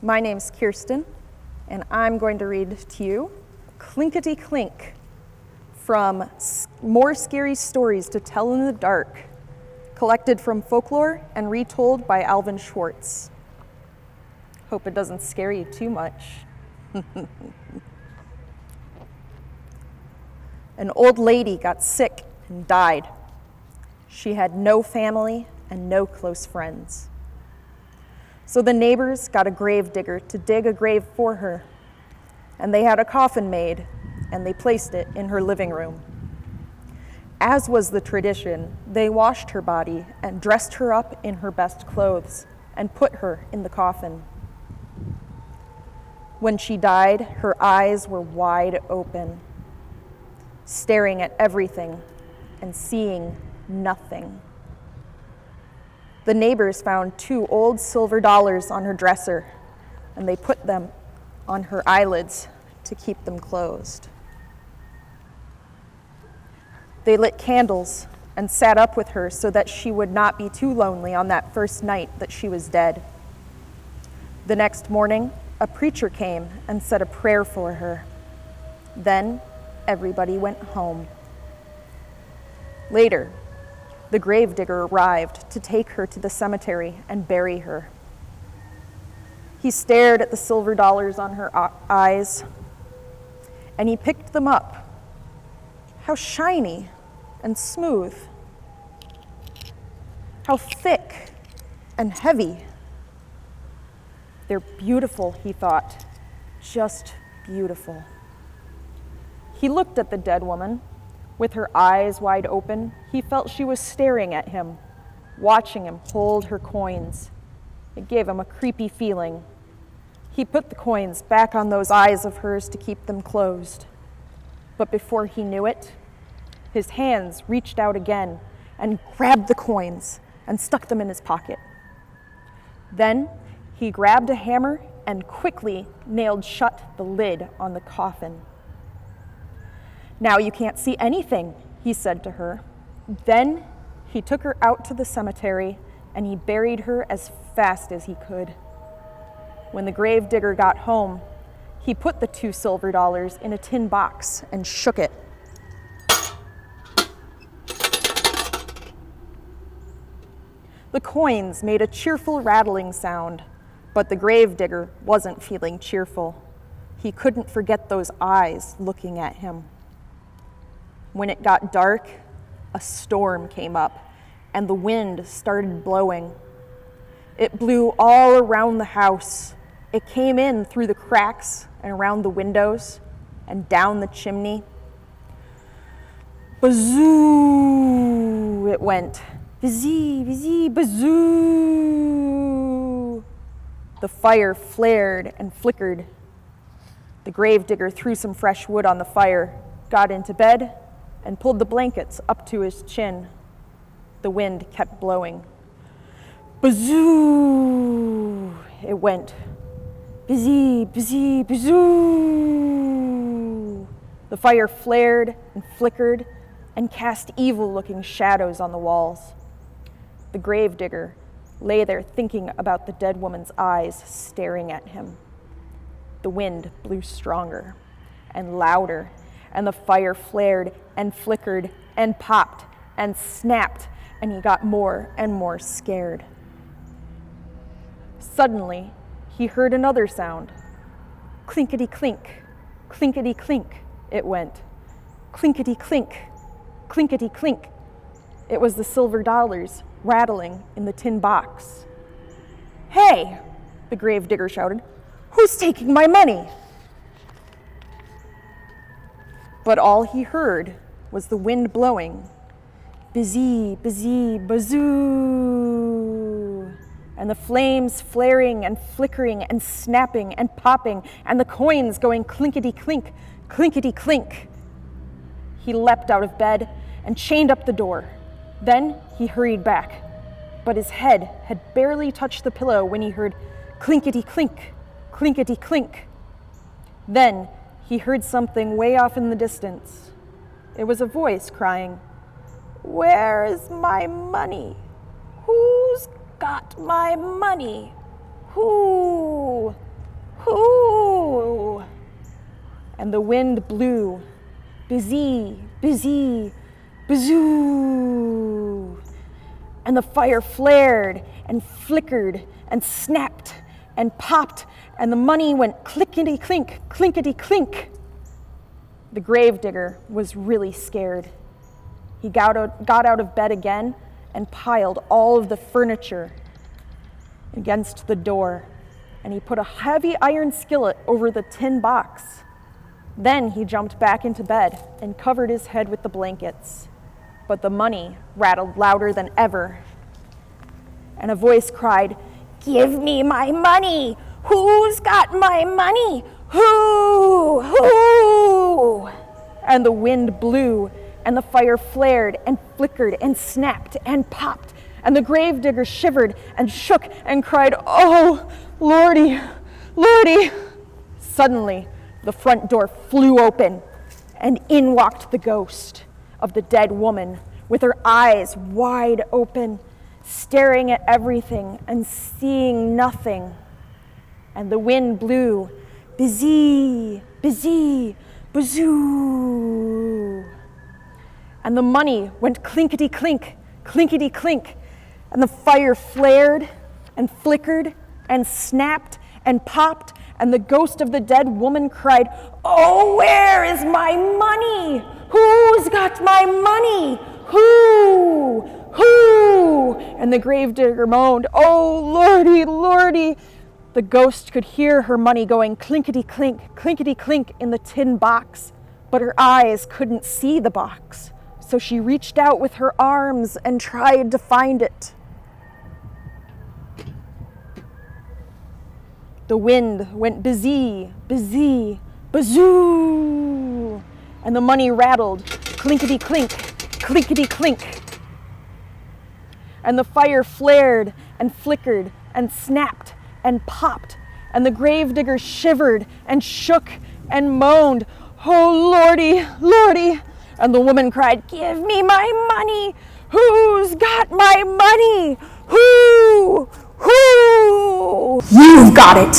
My name's Kiersten, and I'm going to read to you Clickity-Clink from More Scary Stories to Tell in the Dark, collected from folklore and retold by Alvin Schwartz. Hope it doesn't scare you too much. An old lady got sick and died. She had no family and no close friends. So the neighbors got a grave digger to dig a grave for her, and they had a coffin made, and they placed it in her living room. As was the tradition, they washed her body and dressed her up in her best clothes and put her in the coffin. When she died, her eyes were wide open, staring at everything and seeing nothing. The neighbors found 2 old silver dollars on her dresser, and they put them on her eyelids to keep them closed. They lit candles and sat up with her so that she would not be too lonely on that first night that she was dead. The next morning, a preacher came and said a prayer for her. Then everybody went home. Later, the gravedigger arrived to take her to the cemetery and bury her. He stared at the silver dollars on her eyes, and he picked them up. How shiny and smooth. How thick and heavy. They're beautiful, he thought, just beautiful. He looked at the dead woman. With her eyes wide open, he felt she was staring at him, watching him hold her coins. It gave him a creepy feeling. He put the coins back on those eyes of hers to keep them closed. But before he knew it, his hands reached out again and grabbed the coins and stuck them in his pocket. Then he grabbed a hammer and quickly nailed shut the lid on the coffin. "Now you can't see anything," he said to her. Then he took her out to the cemetery and he buried her as fast as he could. When the gravedigger got home, he put the 2 silver dollars in a tin box and shook it. The coins made a cheerful rattling sound, but the gravedigger wasn't feeling cheerful. He couldn't forget those eyes looking at him. When it got dark, a storm came up, and the wind started blowing. It blew all around the house. It came in through the cracks and around the windows and down the chimney. Bazoo, it went. Bazee, bazee, bazoo. The fire flared and flickered. The gravedigger threw some fresh wood on the fire, got into bed, and pulled the blankets up to his chin. The wind kept blowing. Bazoo, it went. Bazee, bazee, bazoo. The fire flared and flickered and cast evil-looking shadows on the walls. The gravedigger lay there thinking about the dead woman's eyes staring at him. The wind blew stronger and louder, and the fire flared and flickered and popped and snapped, and he got more and more scared. Suddenly, he heard another sound. Clinkety-clink, clinkety-clink, it went. Clinkety-clink, clinkety-clink. It was the silver dollars rattling in the tin box. "Hey," the gravedigger shouted, "who's taking my money?" But all he heard was the wind blowing, bazee, bazee, bazoo, and the flames flaring and flickering and snapping and popping, and the coins going clinkety-clink, clinkety-clink. He leapt out of bed and chained up the door. Then he hurried back, but his head had barely touched the pillow when he heard clinkety-clink, clinkety-clink. Then he heard something way off in the distance. It was a voice crying, "Where is my money? Who's got my money? Who?" Whoo! And the wind blew, busy, busy, bazoo. And the fire flared and flickered and snapped and popped, and the money went clickety-clink, clinkety-clink. The gravedigger was really scared. He got out of bed again and piled all of the furniture against the door, and he put a heavy iron skillet over the tin box. Then he jumped back into bed and covered his head with the blankets. But the money rattled louder than ever. And a voice cried, "Give me my money! Who's got my money? Who? Who?" And the wind blew, and the fire flared and flickered and snapped and popped, and the gravedigger shivered and shook and cried, "Oh, Lordy, Lordy!" Suddenly, the front door flew open, and in walked the ghost of the dead woman with her eyes wide open, staring at everything and seeing nothing. And the wind blew, busy, busy, bazoo. And the money went clinkety-clink, clinkety-clink, and the fire flared and flickered and snapped and popped, and the ghost of the dead woman cried, "Oh, where is my money? Who's got my money? Who? Who?" And the gravedigger moaned, "Oh, Lordy, Lordy." The ghost could hear her money going clinkety-clink, clinkety-clink in the tin box, but her eyes couldn't see the box. So she reached out with her arms and tried to find it. The wind went busy, busy, bazoo, and the money rattled, clinkety-clink, clinkety-clink. And the fire flared and flickered and snapped and popped, and the gravedigger shivered and shook and moaned, "Oh, Lordy, Lordy!" And the woman cried, "Give me my money! Who's got my money? Who? Who?" You've got it!